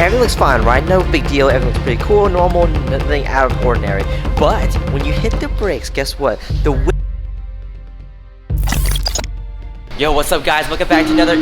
everything looks fine, right? No big deal. Everything looks pretty cool, normal, nothing out of ordinary. But when you hit the brakes, guess what? Yo, what's up, guys? Welcome back to another.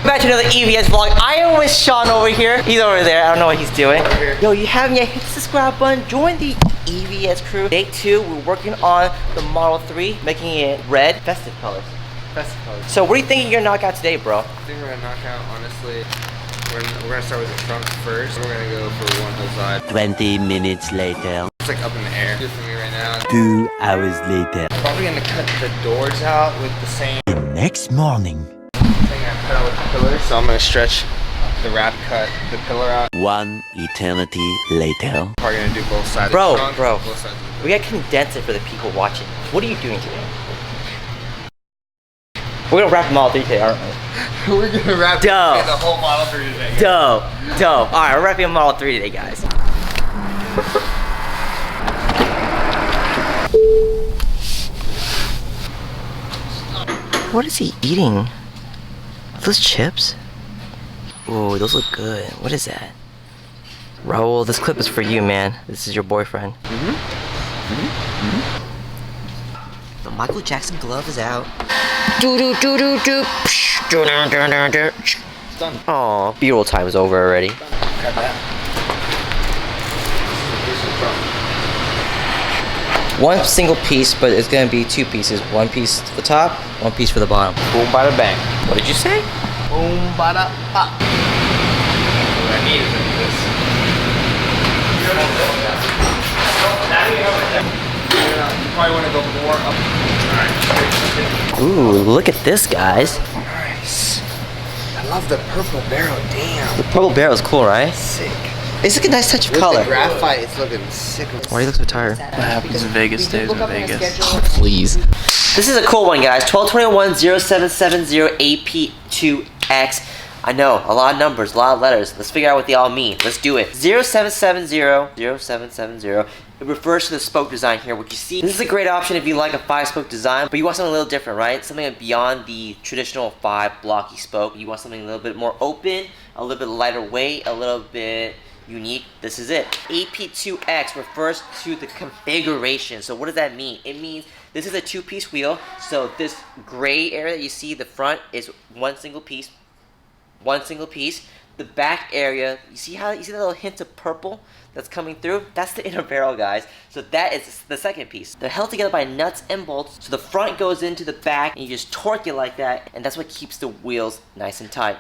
Back to another EVS vlog. I am with Sean over here. He's over there. I don't know what he's doing. Yo, you haven't yet hit the subscribe button. Join the EVS crew. Day 2, we're working on the Model 3, making it red. Festive colors. Festive colors. So what are you thinking you're gonna knock out today, bro? I think we're gonna knock out, honestly, we're gonna start with the trunk first. We're gonna go for one whole side. 20 minutes later. It's like up in the air. Good for me right now. 2 hours later. Probably gonna cut the doors out with the same The next morning. thing I cut out with the pillar. So I'm gonna stretch the wrap, cut the pillar out. 1 eternity later. Probably gonna do both sides Bro, of the trunk. bro. Both sides of the We gotta condense it for the people watching. What are you doing today? We're gonna wrap the Model 3 today, aren't we? We're gonna wrap the whole Model 3 today. Dope. Alright, we're wrapping a Model 3 today, guys. What is he eating? Are those chips? Ooh, those look good. What is that? Raul, this clip is for you, man. This is your boyfriend. The Michael Jackson glove is out. Done. Aw, B-roll time is over already. Cut that. One single piece, but it's gonna be 2 pieces. 1 piece for the top, 1 piece for the bottom. Boom, bada bang. What did you say? Boom, bada pop. What I need is this. You probably want to go more up. Alright. Ooh, look at this, guys. Nice. I love the purple barrel. Damn. The purple barrel is cool, right? Sick. It's like a nice touch of With color. the graphite, it's looking sick. Why do you look so tired? What happens in Vegas stays in Vegas. Oh, please. This is a cool one, guys. 1221-0770-AP2X. I know, a lot of numbers, a lot of letters. Let's figure out what they all mean. Let's do it. 0770-0770. It refers to the spoke design here. What you see, this is a great option if you like a 5-spoke design, but you want something a little different, right? Something beyond the traditional 5 blocky spoke. You want something a little bit more open, a little bit lighter weight, a little bit unique. This is it. AP2X refers to the configuration. So what does that mean? It means this is a 2-piece wheel. So this gray area that you see, the front is one single piece. The back area, you see that little hint of purple that's coming through? That's the inner barrel, guys. So that is the second piece. They're held together by nuts and bolts. So the front goes into the back and you just torque it like that, and that's what keeps the wheels nice and tight.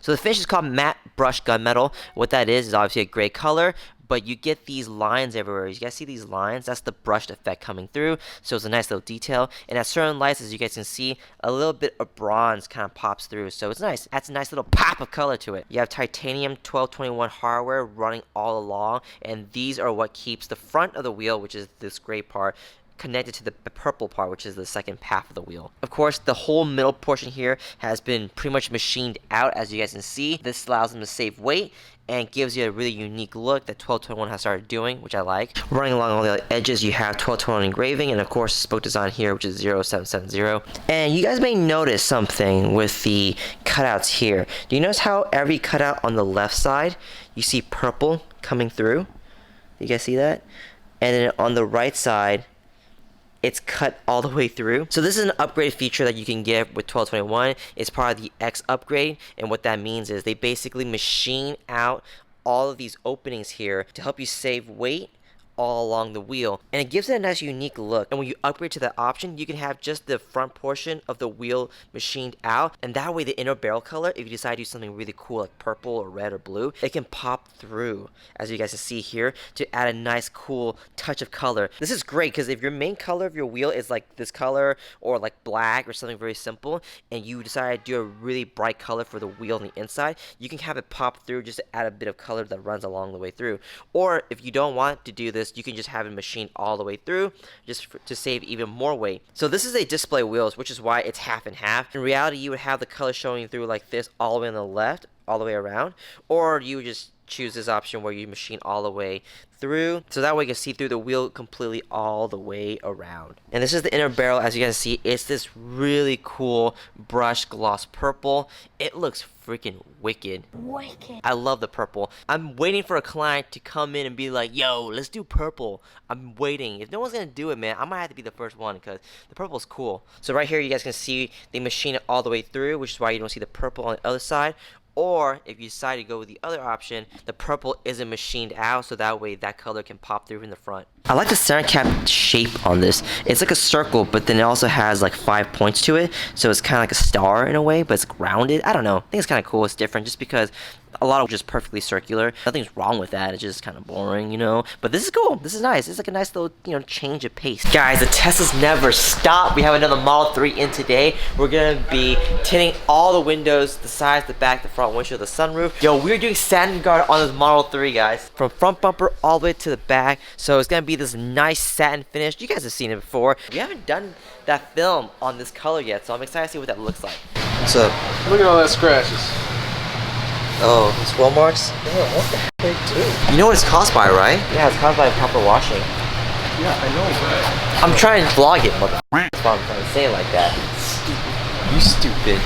So the finish is called matte brushed gunmetal. What that is obviously a gray color, but you get these lines everywhere. You guys see these lines? That's the brushed effect coming through. So it's a nice little detail. And at certain lights, as you guys can see, a little bit of bronze kind of pops through. So it's nice. That's a nice little pop of color to it. You have titanium 1221 hardware running all along. And these are what keeps the front of the wheel, which is this gray part, connected to the purple part, which is the second half of the wheel. Of course, the whole middle portion here has been pretty much machined out, as you guys can see. This allows them to save weight and gives you a really unique look that 1221 has started doing, which I like. Running along all the edges, you have 1221 engraving, and of course, spoke design here, which is 0770. And you guys may notice something with the cutouts here. Do you notice how every cutout on the left side, you see purple coming through? You guys see that? And then on the right side, it's cut all the way through. So this is an upgrade feature that you can get with 1221. It's part of the X upgrade, and what that means is they basically machine out all of these openings here to help you save weight all along the wheel, and it gives it a nice unique look. And when you upgrade to that option, you can have just the front portion of the wheel machined out, and that way the inner barrel color, if you decide to do something really cool like purple or red or blue, it can pop through, as you guys can see here, to add a nice cool touch of color. This is great because if your main color of your wheel is like this color or like black or something very simple, and you decide to do a really bright color for the wheel on the inside, you can have it pop through just to add a bit of color that runs along the way through. Or if you don't want to do this this, you can just have it machined all the way through, just to save even more weight. So this is a display wheels, which is why it's half and half. In reality, you would have the color showing through like this all the way on the left, all the way around, or you would just choose this option where you machine all the way through, so that way you can see through the wheel completely all the way around. And this is the inner barrel. As you can see, it's this really cool brushed gloss purple. It looks freaking wicked. I love the purple. I'm waiting for a client to come in and be like, yo, let's do purple. I'm waiting. If no one's gonna do it, man, I might have to be the first one because the purple is cool. So right here you guys can see they machine it all the way through, which is why you don't see the purple on the other side. Or if you decide to go with the other option, the purple isn't machined out, so that way that color can pop through in the front. I like the center cap shape on this. It's like a circle, but then it also has like 5 points to it, so it's kind of like a star in a way, but it's grounded. I don't know. I think it's kind of cool. It's different just because a lot of just perfectly circular. Nothing's wrong with that. It's just kind of boring, you know. But this is cool. This is nice. It's like a nice little, you know, change of pace. Guys, the Teslas never stop. We have another Model 3 in today. We're gonna be tinting all the windows, the sides, the back, the front windshield, the sunroof. Yo, we're doing satin guard on this Model 3, guys. From front bumper all the way to the back. So it's gonna be this nice satin finish. You guys have seen it before. We haven't done that film on this color yet, so I'm excited to see what that looks like. What's up? Look at all that scratches. Oh, swirl marks? Yeah, what the heck, too? You know what it's caused by, right? Yeah, it's caused by proper washing. Yeah, I know, but... I'm trying to vlog it, mother. That's why I'm trying to say it like that. You stupid.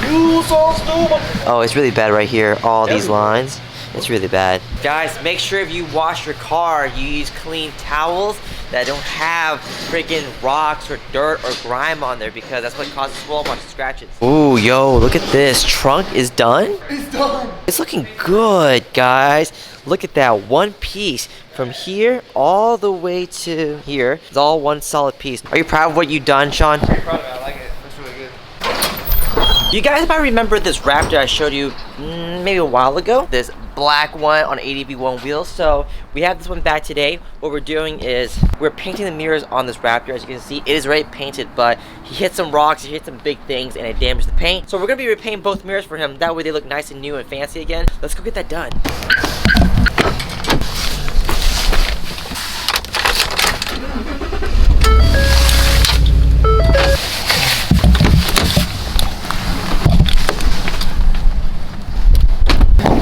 You so stupid. Oh, it's really bad right here. All these lines. It's really bad. Guys, make sure if you wash your car, you use clean towels that don't have freaking rocks or dirt or grime on there, because that's what causes swirl marks and scratches. Ooh, yo, look at this. Trunk is done? It's done! It's looking good, guys. Look at that. One piece from here all the way to here. It's all one solid piece. Are you proud of what you've done, Sean? I'm proud of it. I like it. That's really good. You guys might remember this Raptor I showed you maybe a while ago. This black one on ADV1 wheels. So we have this one back today. What we're doing is we're painting the mirrors on this Raptor. As you can see, it is already painted, but he hit some rocks, he hit some big things, and it damaged the paint. So we're gonna be repainting both mirrors for him. That way they look nice and new and fancy again. Let's go get that done.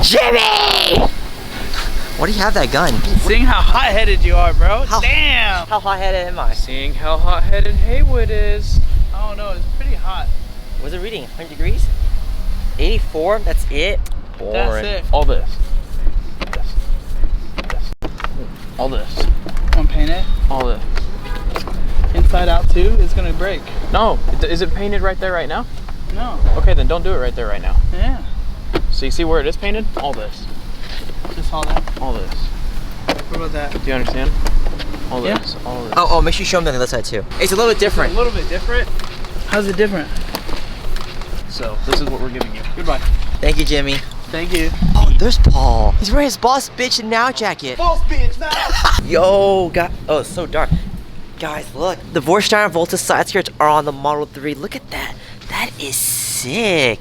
Jimmy! Why do you have that gun? Seeing how hot-headed you are, bro. Damn! How hot-headed am I? Seeing how hot-headed Haywood is. I don't know, it's pretty hot. What's it reading? 100 degrees? 84? That's it? Boring. That's it. All this. All this. Want to paint it? All this. Inside out too? It's gonna break. No, is it painted right there right now? No. Okay, then don't do it right there right now. Yeah. So you see where it is painted? All this. Just all that. All this. What about that? Do you understand? All Yeah. this. All this. Oh, make sure you show them on the other side too. It's a little bit different. A little bit different? How's it different? So this is what we're giving you. Goodbye. Thank you, Jimmy. Thank you. Oh, there's Paul. He's wearing his boss bitch now jacket. Boss bitch now! Yo, oh, it's so dark. Guys, look. The Vorsteiner Volta side skirts are on the Model 3. Look at that. That is sick.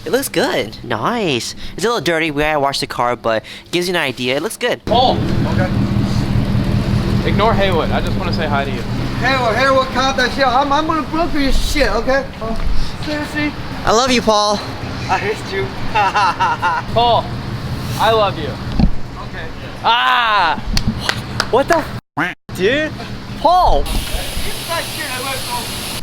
It looks good. Nice. It's a little dirty. We gotta wash the car, but it gives you an idea. It looks good. Paul! Okay. Ignore Haywood. I just want to say hi to you. Haywood, calm that shit. I'm gonna broker your shit, okay? Seriously? I love you, Paul. I hate you. Paul, I love you. Okay. Ah! What the dude? Paul!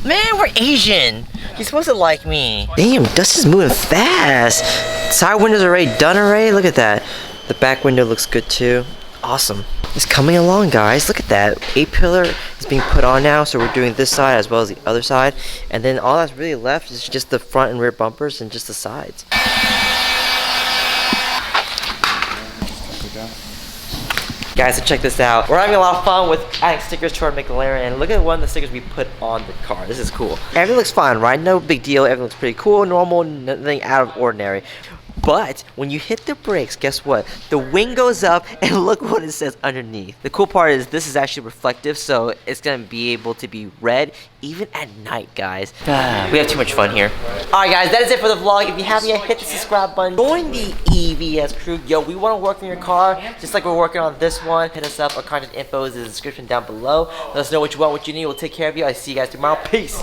Man, we're Asian. You're supposed to like me. Damn, dust is moving fast. Side windows are already done already. Look at that. The back window looks good too. Awesome. It's coming along, guys. Look at that. A-pillar is being put on now, so we're doing this side as well as the other side. And then all that's really left is just the front and rear bumpers and just the sides. Guys, so check this out. We're having a lot of fun with adding stickers to our McLaren, and look at one of the stickers we put on the car. This is cool. Everything looks fine, right? No big deal. Everything looks pretty cool, normal, nothing out of ordinary. But when you hit the brakes, guess what? The wing goes up and look what it says underneath. The cool part is this is actually reflective, so it's gonna be able to be read even at night, guys. We have too much fun here. Alright guys, that is it for the vlog. If you haven't yet, hit the subscribe button. Join the EVS crew. Yo, we want to work on your car just like we're working on this one. Hit us up. Our contact info is in the description down below. Let us know what you want, what you need. We'll take care of you. I'll see you guys tomorrow. Peace.